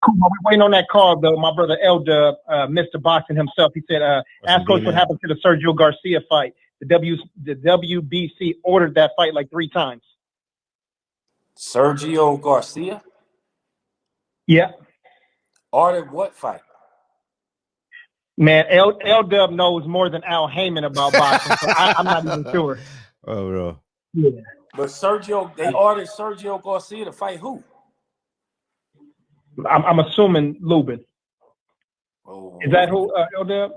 cool. While we waiting on that call, though, my brother L-Dub, Mr. Boxing himself, he said, ask Coach what happened to the Sergio Garcia fight. The WBC ordered that fight like 3 times. Sergio Garcia? Yeah. Ordered what fight? Man, L-Dub knows more than Al Heyman about boxing, so I'm not even sure. Oh, bro. Yeah. But they ordered Sergio Garcia to fight who? I'm assuming Lubin. Oh. Is that who, L-Dub?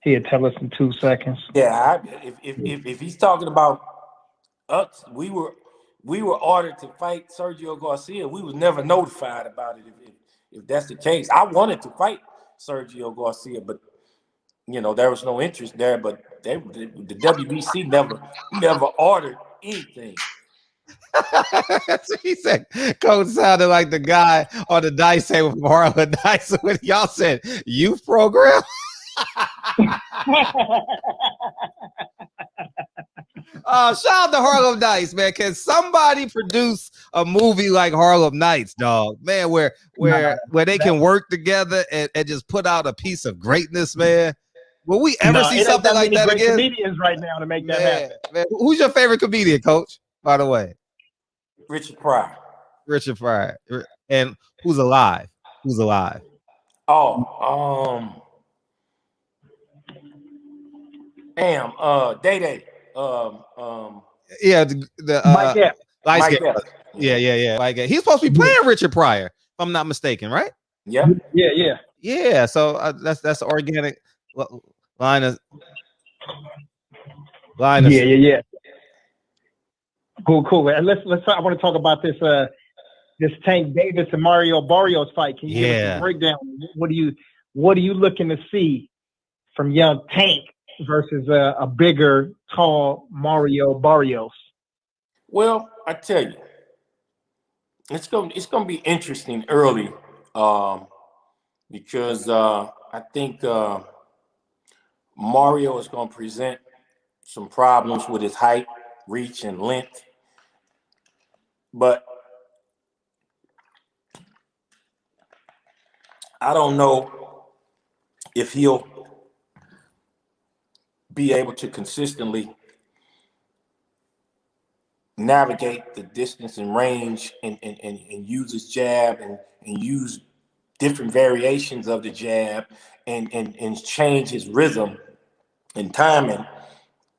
He'll tell us in 2 seconds. Yeah, if he's talking about us, we were ordered to fight Sergio Garcia. We was never notified about it. If that's the case, I wanted to fight Sergio Garcia, but there was no interest there. But the WBC never ordered anything. He said, Coach sounded like the guy on the dice table from Harlan Dice when y'all said youth program. Shout out to Harlem Nights, man. Can somebody produce a movie like Harlem Nights, dog? Man, where they can work together and just put out a piece of greatness, man. Will we ever see something like that again? Comedians right now to make that happen. Man, who's your favorite comedian, Coach? By the way, Richard Pryor. Richard Pryor. And who's alive? Who's alive? Oh, Day. Yeah, the Mike Epps. Mike Epps. Yeah. Mike Epps. He's supposed to be playing Richard Pryor, if I'm not mistaken, right? Yeah. Yeah. So that's organic line of. Yeah. Cool. And let's. I want to talk about this Tank Davis and Mario Barrios fight. Can you give us a breakdown? What are you looking to see from young Tank versus a bigger, tall Mario Barrios? Well, I tell you, it's gonna be interesting early, because I think Mario is gonna present some problems with his height, reach, and length, but I don't know if he'll be able to consistently navigate the distance and range and use his jab and use different variations of the jab and change his rhythm and timing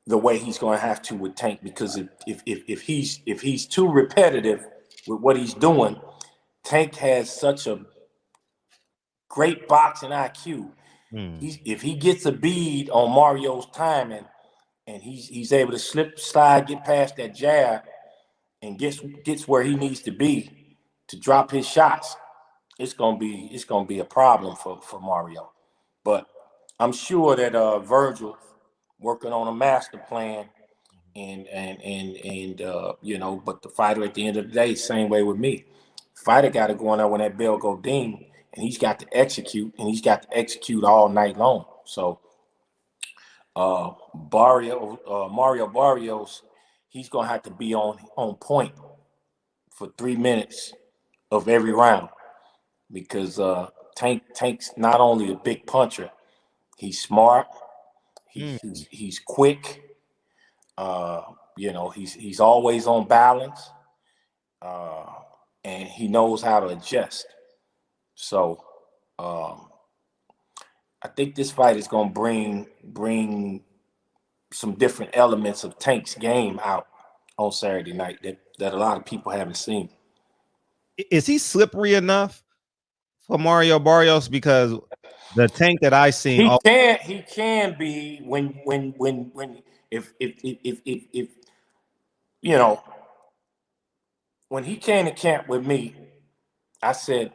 the way he's going to have to with Tank, because if he's too repetitive with what he's doing, Tank has such a great boxing IQ. If he gets a bead on Mario's timing and he's able to slip, slide, get past that jab and gets where he needs to be to drop his shots, it's gonna be a problem for Mario. But I'm sure that Virgil working on a master plan and but the fighter at the end of the day, same way with me. Fighter got to go in there when that bell go ding, and he's got to execute, and he's got to execute all night long. So Mario Barrios, he's gonna have to be on point for 3 minutes of every round, because Tank's not only a big puncher, he's smart, he's quick, he's always on balance, and he knows how to adjust. So I think this fight is going to bring some different elements of Tank's game out on Saturday night that a lot of people haven't seen. Is he slippery enough for Mario Barrios? Because the Tank that I seen, he can be when if when he came to camp with me, I said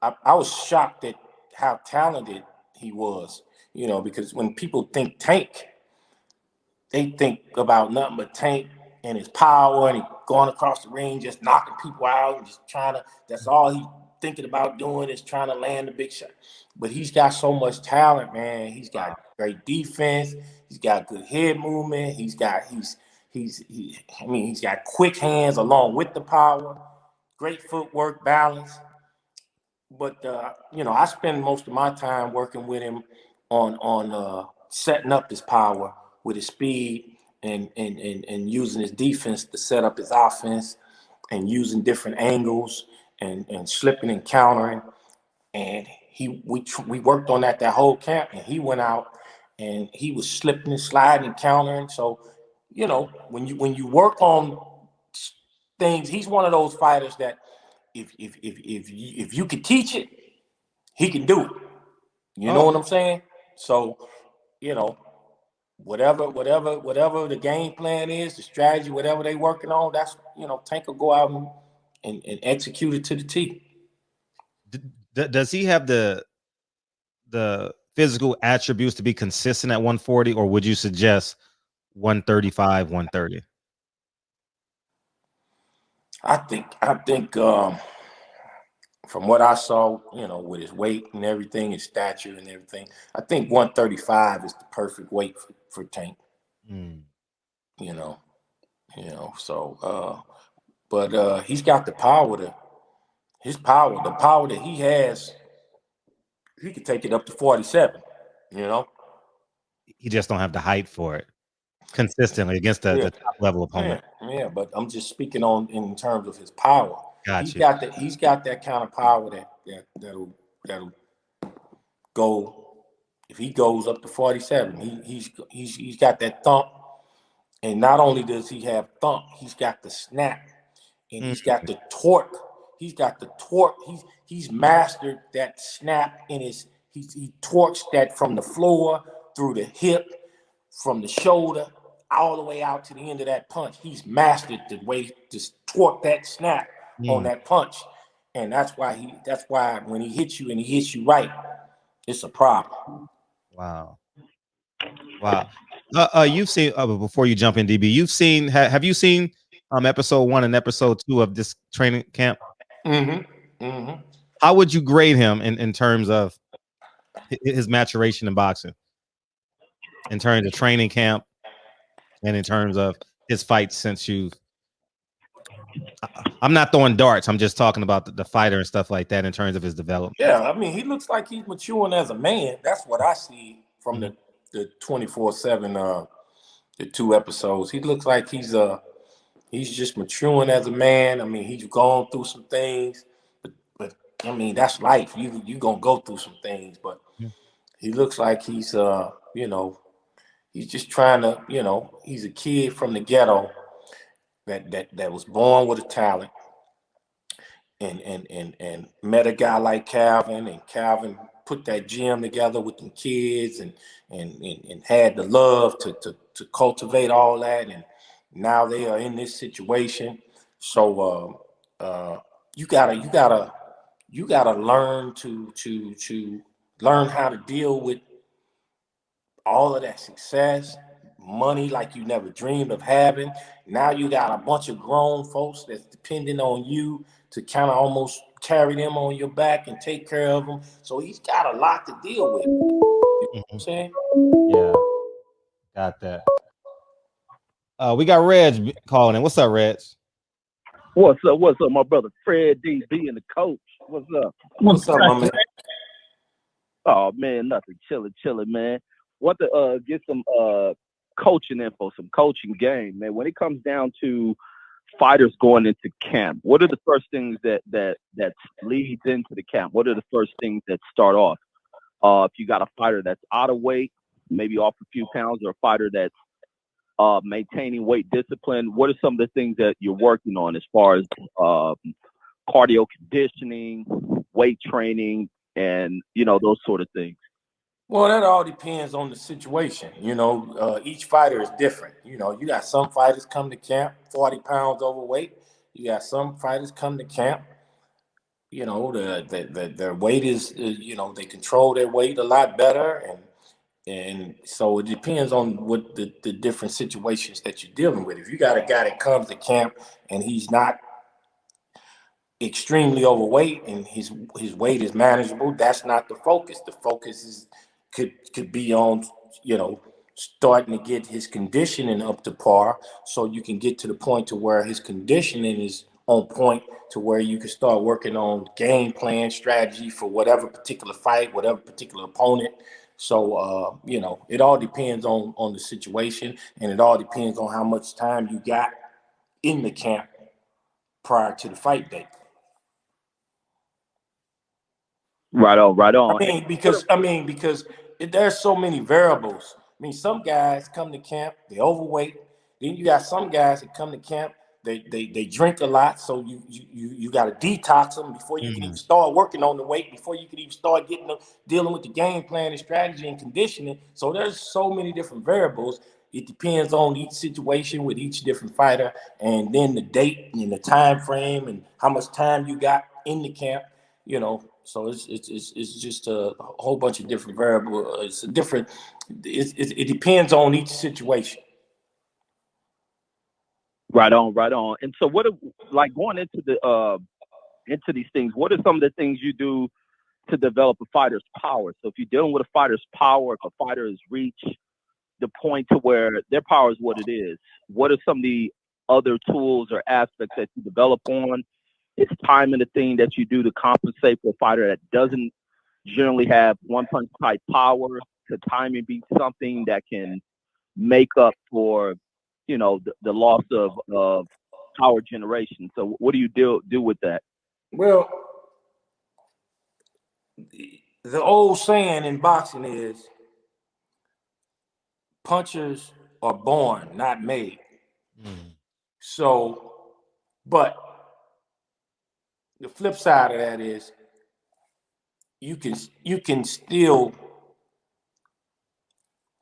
I was shocked at how talented he was, because when people think Tank, they think about nothing but Tank and his power, and he going across the ring just knocking people out and just that's all he's thinking about doing is trying to land the big shot. But he's got so much talent, man. He's got great defense, he's got good head movement, he's got quick hands along with the power, great footwork, balance. you know, I spend most of my time working with him on setting up his power with his speed and using his defense to set up his offense and using different angles and slipping and countering. And we worked on that whole camp, and he went out and he was slipping and sliding and countering. So, you know, when you work on things, he's one of those fighters that if you could teach it, he can do it. You know what I'm saying? So, you know, whatever the game plan is, the strategy, whatever they working on, that's, you know, Tank will go out and execute it to the T. Does he have the physical attributes to be consistent at 140, or would you suggest 135, 130? I think from what I saw, you know, with his weight and everything, his stature and everything, I think 135 is the perfect weight for Tank. You know, so but he's got the power the power that he has, he could take it up to 47, you know. He just don't have the height for it consistently against the top level opponent. Yeah, but I'm just speaking on in terms of his power. Gotcha. He's got that kind of power that'll go. If he goes up to 47, he's got that thump, and not only does he have thump, he's got the snap, and he's got the torque. He's got the torque. He's mastered that snap in his. He torques that from the floor through the hip, from the shoulder all the way out to the end of that punch. He's mastered the way to torque that snap on that punch, and that's why when he hits you and he hits you right, it's a problem. Wow. You've seen before you jump in, DB. You've seen have you seen episode 1 and episode 2 of this training camp? How would you grade him in terms of his maturation in boxing, in terms of training camp, and in terms of his fights since you? I'm not throwing darts. I'm just talking about the fighter and stuff like that in terms of his development. Yeah, I mean, he looks like he's maturing as a man. That's what I see from the 24/7 the 2 episodes. He looks like he's just maturing as a man. I mean, he's gone through some things, but I mean, that's life. You gonna go through some things, but he looks like he's you know, he's just trying to, you know, he's a kid from the ghetto that was born with a talent and met a guy like Calvin, and Calvin put that gym together with them kids and had the love to cultivate all that, and now they are in this situation. So you gotta learn to learn how to deal with all of that success, money like you never dreamed of having. Now you got a bunch of grown folks that's depending on you to kind of almost carry them on your back and take care of them. So he's got a lot to deal with. You know what I'm saying? Yeah, got that. We got Reg calling in. What's up, Reg? What's up, my brother Fred DB and the coach? What's up? What's up, my man? Oh man, nothing. Chilling, man. Want to get some coaching info, some coaching game, man. When it comes down to fighters going into camp, what are the first things that leads into the camp? What are the first things that start off? If you got a fighter that's out of weight, maybe off a few pounds, or a fighter that's maintaining weight discipline, what are some of the things that you're working on as far as cardio conditioning, weight training, and those sort of things? Well, that all depends on the situation. Each fighter is different. You got some fighters come to camp 40 pounds overweight. You got some fighters come to camp, their weight is, they control their weight a lot better. And so it depends on what the different situations that you're dealing with. If you got a guy that comes to camp and he's not extremely overweight and his weight is manageable, that's not the focus. The focus could be on, starting to get his conditioning up to par, so you can get to the point to where his conditioning is on point to where you can start working on game plan strategy for whatever particular fight, whatever particular opponent. So, you know, it all depends on the situation, and it all depends on how much time you got in the camp prior to the fight date. Right on, right on. Because there's so many variables. I mean, some guys come to camp, they're overweight. Then you got some guys that come to camp, they drink a lot, so you got to detox them before you can even start working on the weight, before you can even start getting them dealing with the game plan and strategy and conditioning. So there's so many different variables. It depends on each situation with each different fighter, and then the date and the time frame and how much time you got in the camp. You know, so it's just a whole bunch of different variables. It depends on each situation. Right on, right on. And so, what are, like going into these things? What are some of the things you do to develop a fighter's power? So, if you're dealing with a fighter's power, if a fighter has reached the point to where their power is what it is, what are some of the other tools or aspects that you develop on? Is timing the thing that you do to compensate for a fighter that doesn't generally have one punch type power? Could timing be something that can make up for, you know, the loss of power generation? So what do you do with that? Well, the old saying in boxing is punchers are born, not made. So, but the flip side of that is you can still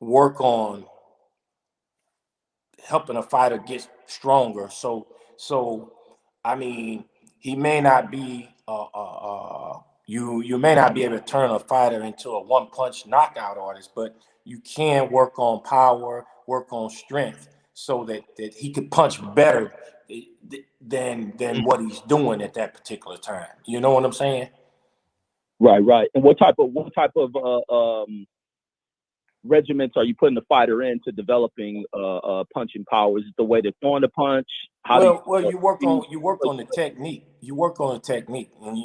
work on helping a fighter get stronger. So I mean, he may not be you may not be able to turn a fighter into a one punch knockout artist, but you can work on power, work on strength, so that he could punch better than what he's doing at that particular time. You know what I'm saying? Right, right. And what type of regiments are you putting the fighter into developing punching power? Is it the way they're throwing the punch? You work on the technique. You work on the technique, and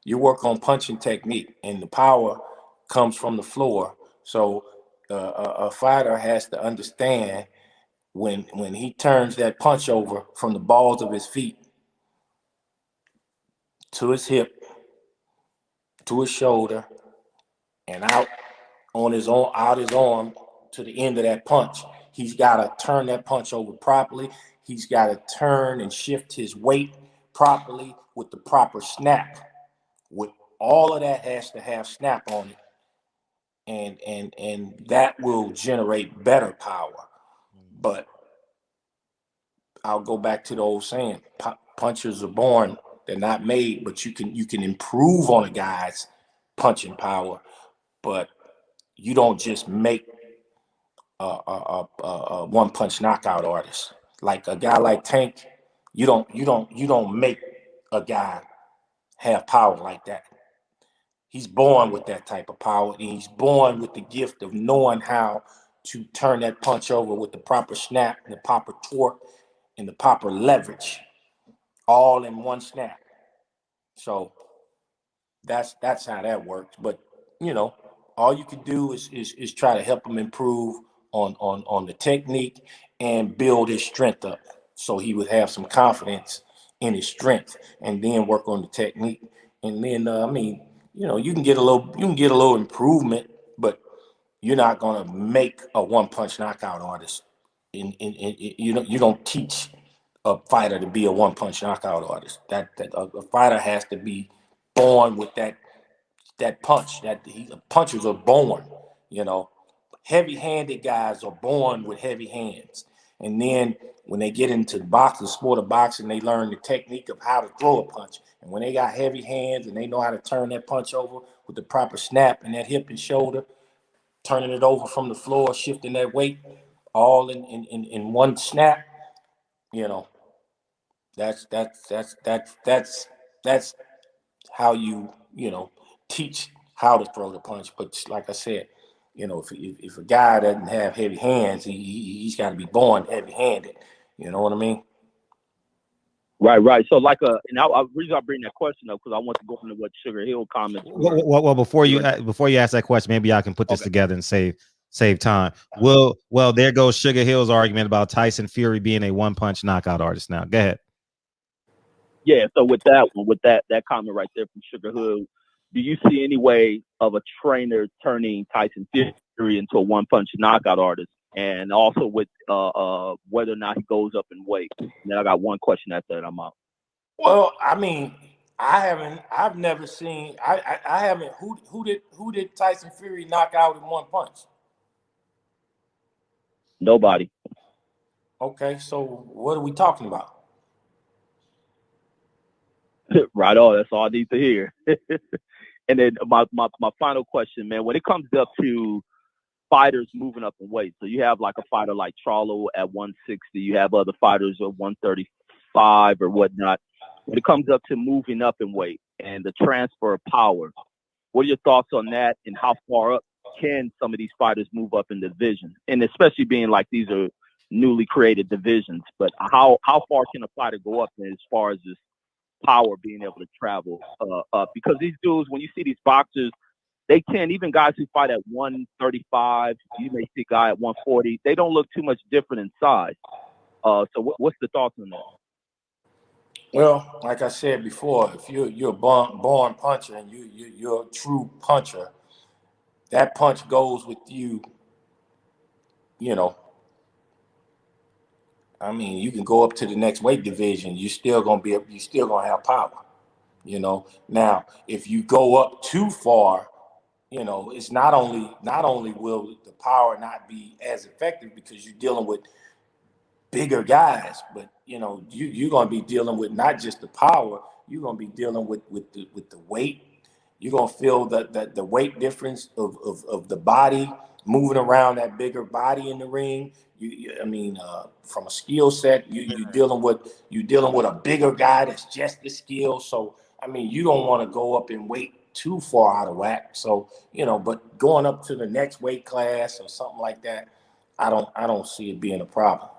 you work on punching technique, and the power comes from the floor. So a fighter has to understand when he turns that punch over from the balls of his feet to his hip, to his shoulder, and out on his own out his arm to the end of that punch. He's got to turn that punch over properly. He's got to turn and shift his weight properly with the proper snap. With all of that has to have snap on it, and that will generate better power. But I'll go back to the old saying: punchers are born; they're not made. But you can improve on a guy's punching power, but you don't just make a one punch knockout artist. Like a guy like Tank, you don't make a guy have power like that. He's born with that type of power, and he's born with the gift of knowing how to turn that punch over with the proper snap and the proper torque and the proper leverage, all in one snap. So that's how that works. But all you can do is try to help him improve on the technique and build his strength up, so he would have some confidence in his strength, and then work on the technique. And then you can get a little improvement, but you're not gonna make a one punch knockout artist. You don't teach a fighter to be a one punch knockout artist. That a fighter has to be born with that punch. Punchers are born. Heavy-handed guys are born with heavy hands, and then when they get into the sport of boxing, they learn the technique of how to throw a punch. And when they got heavy hands and they know how to turn that punch over with the proper snap and that hip and shoulder, turning it over from the floor, shifting that weight, all in one snap. You know, that's how you teach how to throw the punch. But like I said, if a guy doesn't have heavy hands, he's got to be born heavy-handed. You know what I mean? Right. So like and I reason I bring that question up because I want to go into what Sugar Hill comments were. Well, before you ask that question, maybe I can put this together and save time. Well, there goes Sugar Hill's argument about Tyson Fury being a one-punch knockout artist. Now, go ahead. Yeah. So with that comment right there from Sugar Hill, do you see any way of a trainer turning Tyson Fury into a one-punch knockout artist? And also with whether or not he goes up in weight. And then I got one question after that. I'm out. Well, I mean, I've never seen. I haven't. Who did Tyson Fury knock out in one punch? Nobody. Okay, so what are we talking about? Right on. That's all I need to hear. And then my final question, man, when it comes up to fighters moving up in weight, so you have like a fighter like Charlo at 160, you have other fighters at 135 or whatnot. When it comes up to moving up in weight and the transfer of power, what are your thoughts on that, and how far up can some of these fighters move up in division? And especially being like these are newly created divisions, but how far can a fighter go up as far as this power being able to travel up? Because these dudes, when you see these boxers, they can, even guys who fight at 135, you may see a guy at 140, they don't look too much different in size. So what's the thoughts on that? Well, like I said before, if you're a born puncher and you're a true puncher, that punch goes with you. You know, I mean, you can go up to the next weight division. You're still gonna have power. You know, now if you go up too far, you know, it's not only will the power not be as effective because you're dealing with bigger guys, but you know, you're gonna be dealing with not just the power, you're gonna be dealing with the weight. You're gonna feel the weight difference of the body moving around that bigger body in the ring. I mean, from a skill set, you're dealing with a bigger guy that's just the skill. So I mean, you don't want to go up in weight too far out of whack. So you know, but going up to the next weight class or something like that, I don't see it being a problem.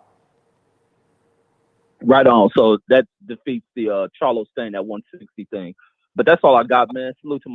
Right on. So that defeats the Charlo staying at 160 thing. But that's all I got, man. Salute to